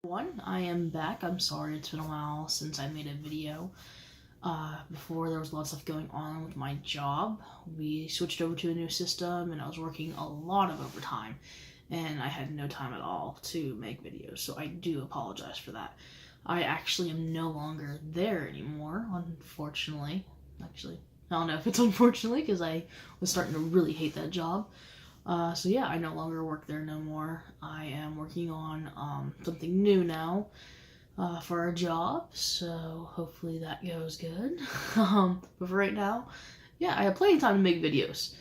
I am back. I'm sorry it's been a while since I made a video. Before there was a lot of stuff going on with my job. We switched over to a new system and I was working a lot of overtime and I had no time at all to make videos, so I do apologize for that. I actually am no longer there anymore, unfortunately. Actually, I don't know if it's unfortunately because I was starting to really hate that job. So yeah, I no longer work there no more. I am working on something new now for a job, so hopefully that goes good. But for right now, yeah, I have plenty of time to make videos.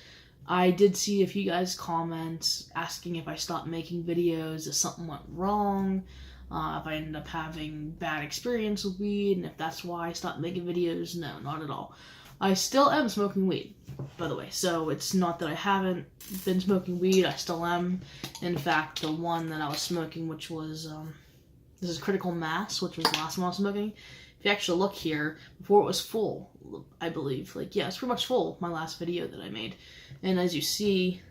I did see a few guys comment asking if I stopped making videos, if something went wrong, if I ended up having bad experience with weed, and if that's why I stopped making videos. No, not at all. I still am smoking weed, by the way, so it's not that I haven't been smoking weed. I still am. In fact, the one that I was smoking, which was this is Critical Mass, which was the last one I was smoking. If you actually look here, before it was full, I believe, like, yeah, it's pretty much full, my last video that I made. And as you see,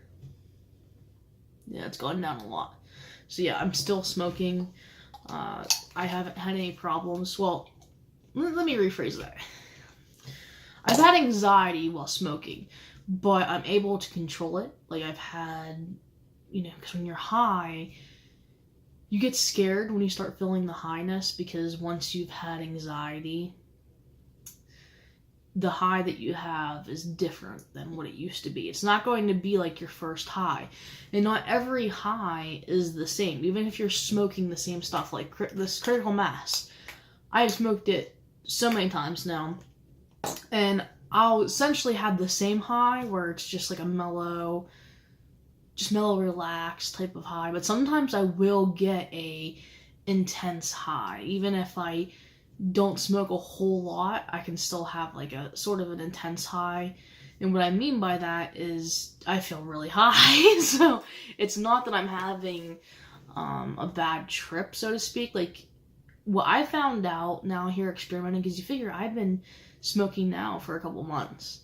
yeah, it's gone down a lot. So yeah, I'm still smoking. I haven't had any problems. Well, let me rephrase that. I've had anxiety while smoking, but I'm able to control it. Like, I've had, because when you're high, you get scared when you start feeling the highness, because once you've had anxiety, the high that you have is different than what it used to be. It's not going to be like your first high. And not every high is the same, even if you're smoking the same stuff, like this Critical Mass. I've smoked it so many times now, and I'll essentially have the same high where it's just like a mellow, relaxed type of high. But sometimes I will get a intense high. Even if I don't smoke a whole lot, I can still have like a sort of an intense high. And what I mean by that is I feel really high. So it's not that I'm having a bad trip, so to speak. Like, what I found out now here experimenting, because you figure I've been smoking now for a couple months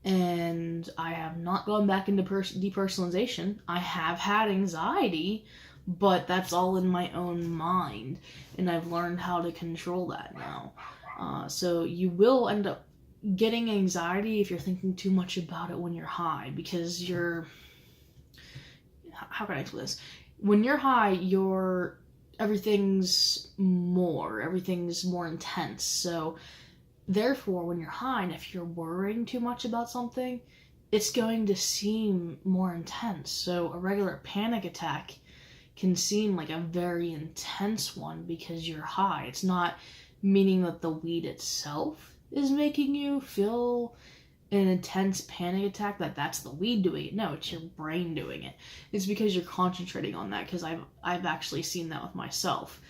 and I have not gone back into depersonalization. I have had anxiety, but that's all in my own mind, and I've learned how to control that now. So you will end up getting anxiety if you're thinking too much about it when you're high, because how can I explain this? When you're high, everything's more intense. So therefore, when you're high, and if you're worrying too much about something, it's going to seem more intense. So a regular panic attack can seem like a very intense one because you're high. It's not meaning that the weed itself is making you feel an intense panic attack, that's the weed doing it. No, it's your brain doing it. It's because you're concentrating on that, because I've actually seen that with myself.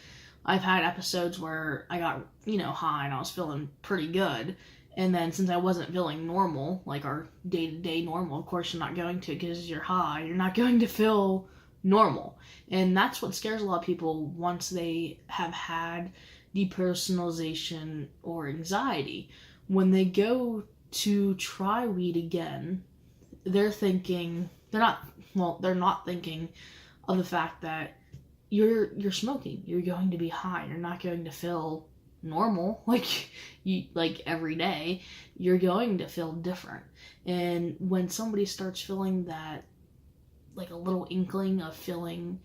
I've had episodes where I got, high and I was feeling pretty good. And then since I wasn't feeling normal, like our day-to-day normal, of course you're not going to, because you're high, you're not going to feel normal. And that's what scares a lot of people once they have had depersonalization or anxiety. When they go to try weed again, they're not thinking of the fact that you're smoking. You're going to be high. You're not going to feel normal like every day. You're going to feel different. And when somebody starts feeling that, like a little inkling of feeling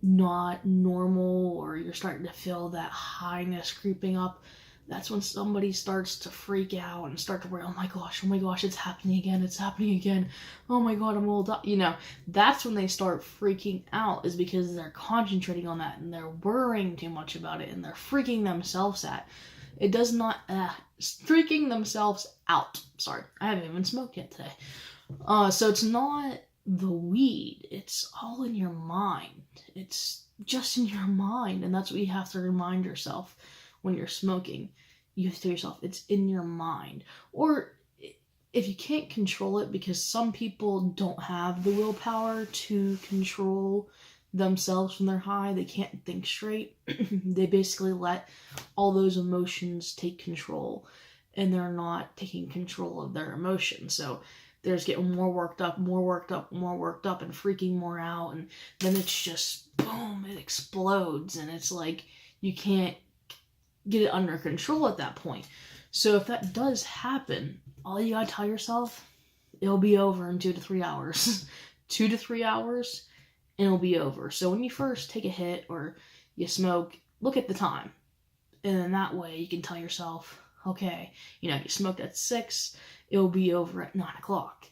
not normal, or you're starting to feel that highness creeping up, that's when somebody starts to freak out and start to worry, oh my gosh, it's happening again, oh my god, I'm all done. That's when they start freaking out, is because they're concentrating on that and they're worrying too much about it and they're freaking themselves freaking themselves out. Sorry, I haven't even smoked yet today. So it's not the weed, it's all in your mind. It's just in your mind, and that's what you have to remind yourself when you're smoking. You have to tell yourself it's in your mind. Or if you can't control it, because some people don't have the willpower to control themselves when they're high, they can't think straight. They basically let all those emotions take control, and they're not taking control of their emotions. So they're just getting more worked up, more worked up, more worked up, and freaking more out, and then it's just boom, it explodes, and it's like you can't get it under control at that point. So if that does happen, all you gotta tell yourself, it'll be over in 2 to 3 hours. 2 to 3 hours, and it'll be over. So when you first take a hit or you smoke, look at the time. And then that way you can tell yourself, okay, you know, if you smoked at 6, it'll be over at 9 o'clock.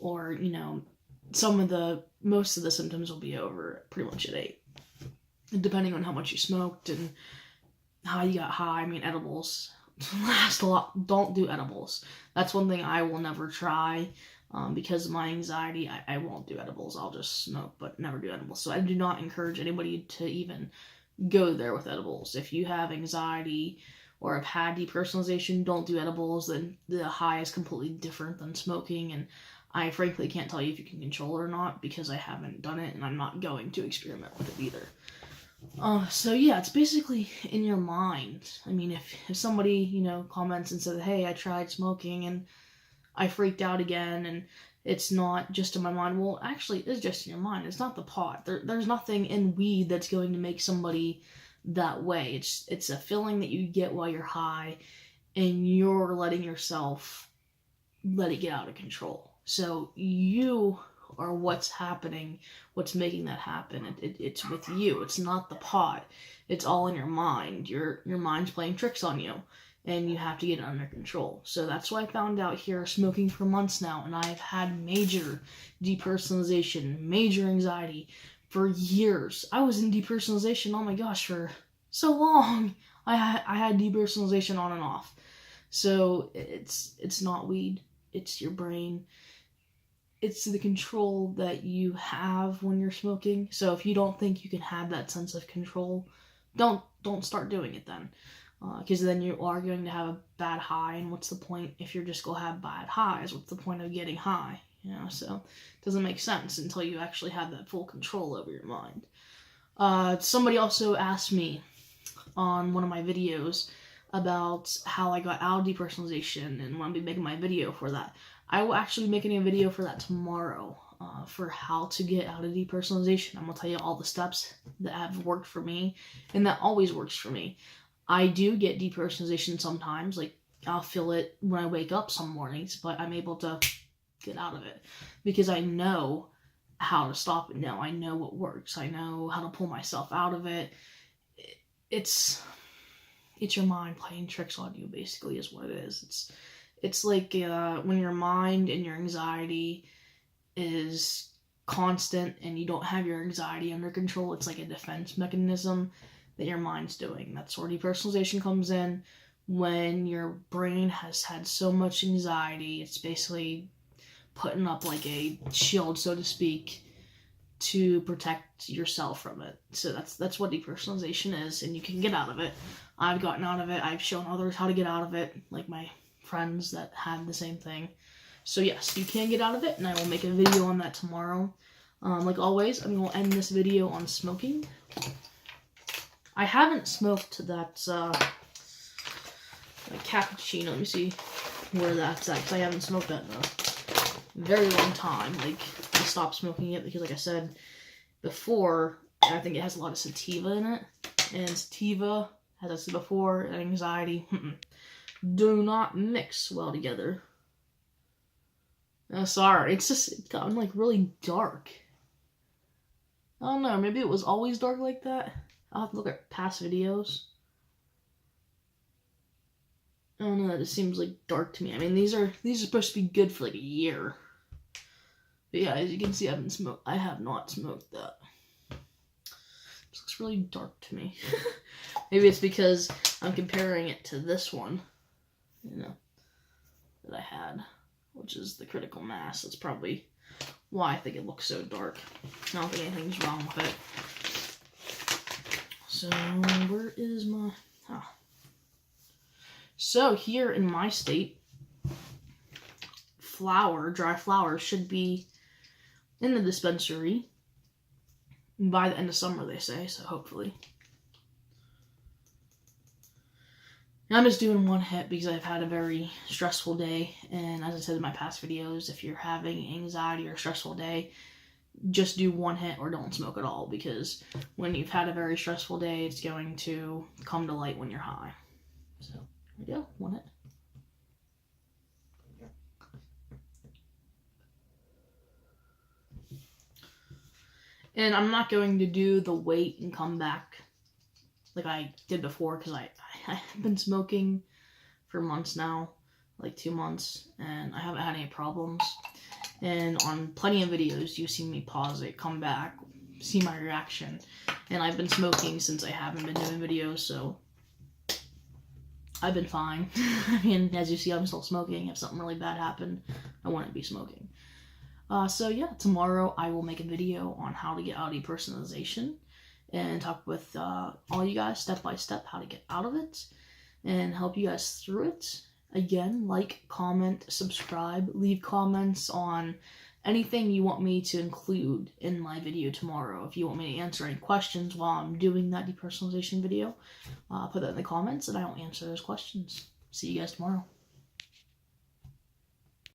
Or, you know, most of the symptoms will be over pretty much at 8. Depending on how much you smoked and how you got high. I mean, edibles last a lot. Don't do edibles. That's one thing I will never try. Because of my anxiety, I won't do edibles. I'll just smoke, but never do edibles. So I do not encourage anybody to even go there with edibles. If you have anxiety or have had depersonalization, don't do edibles. Then the high is completely different than smoking, and I frankly can't tell you if you can control it or not because I haven't done it, and I'm not going to experiment with it either. So yeah, it's basically in your mind. I mean, if somebody, you know, comments and says, hey, I tried smoking and I freaked out again, and it's not just in my mind. Well, actually, it's just in your mind. It's not the pot. There's nothing in weed that's going to make somebody that way. It's a feeling that you get while you're high, and you're letting yourself let it get out of control. So you are what's happening, what's making that happen. It's with you. It's not the pot. It's all in your mind. Your mind's playing tricks on you. And you have to get it under control. So that's why I found out here smoking for months now, and I've had major depersonalization, major anxiety for years. I was in depersonalization, oh my gosh, for so long. I had depersonalization on and off. So it's not weed, it's your brain. It's the control that you have when you're smoking. So if you don't think you can have that sense of control, don't start doing it then. Because then you are going to have a bad high, and what's the point if you're just going to have bad highs? What's the point of getting high? You know, so it doesn't make sense until you actually have that full control over your mind. Somebody also asked me on one of my videos about how I got out of depersonalization, and when I'll be making my video for that. I will actually be making a video for that tomorrow, for how to get out of depersonalization. I'm going to tell you all the steps that have worked for me, and that always works for me. I do get depersonalization sometimes, like I'll feel it when I wake up some mornings, but I'm able to get out of it because I know how to stop it now. I know what works. I know how to pull myself out of it. It's your mind playing tricks on you, basically, is what it is. It's like when your mind and your anxiety is constant and you don't have your anxiety under control, it's like a defense mechanism that your mind's doing. That's where depersonalization comes in. When your brain has had so much anxiety, it's basically putting up like a shield, so to speak, to protect yourself from it. So that's what depersonalization is, and you can get out of it. I've gotten out of it. I've shown others how to get out of it, like my friends that had the same thing. So yes, you can get out of it, and I will make a video on that tomorrow. Like always, I'm going to end this video on smoking. I haven't smoked that cappuccino. Let me see where that's at, because I haven't smoked that in a very long time. Like, I stopped smoking it because, like I said before, I think it has a lot of sativa in it. And sativa, as I said before, and anxiety, do not mix well together. Oh, sorry, it's gotten, like, really dark. I don't know, maybe it was always dark like that? I'll have to look at past videos. I don't know, that just seems like dark to me. I mean, these are supposed to be good for like a year. But yeah, as you can see, I have not smoked that. This looks really dark to me. Maybe it's because I'm comparing it to this one, you know, that I had, which is the critical mass. That's probably why I think it looks so dark. I don't think anything's wrong with it. So, where is my... So, here in my state, dry flower, should be in the dispensary by the end of summer, they say, so hopefully. And I'm just doing one hit because I've had a very stressful day. And as I said in my past videos, if you're having anxiety or a stressful day, just do one hit or don't smoke at all, because when you've had a very stressful day, it's going to come to light when you're high. So, here we go, one hit. And I'm not going to do the wait and come back like I did before, because I've been smoking for months now, like 2 months, and I haven't had any problems. And on plenty of videos, you've seen me pause it, come back, see my reaction. And I've been smoking since I haven't been doing videos, so I've been fine. I mean, as you see, I'm still smoking. If something really bad happened, I wouldn't be smoking. So yeah, tomorrow I will make a video on how to get out of depersonalization and talk with all you guys step by step how to get out of it and help you guys through it. Again, like, comment, subscribe, leave comments on anything you want me to include in my video tomorrow. If you want me to answer any questions while I'm doing that depersonalization video, put that in the comments and I will answer those questions. See you guys tomorrow.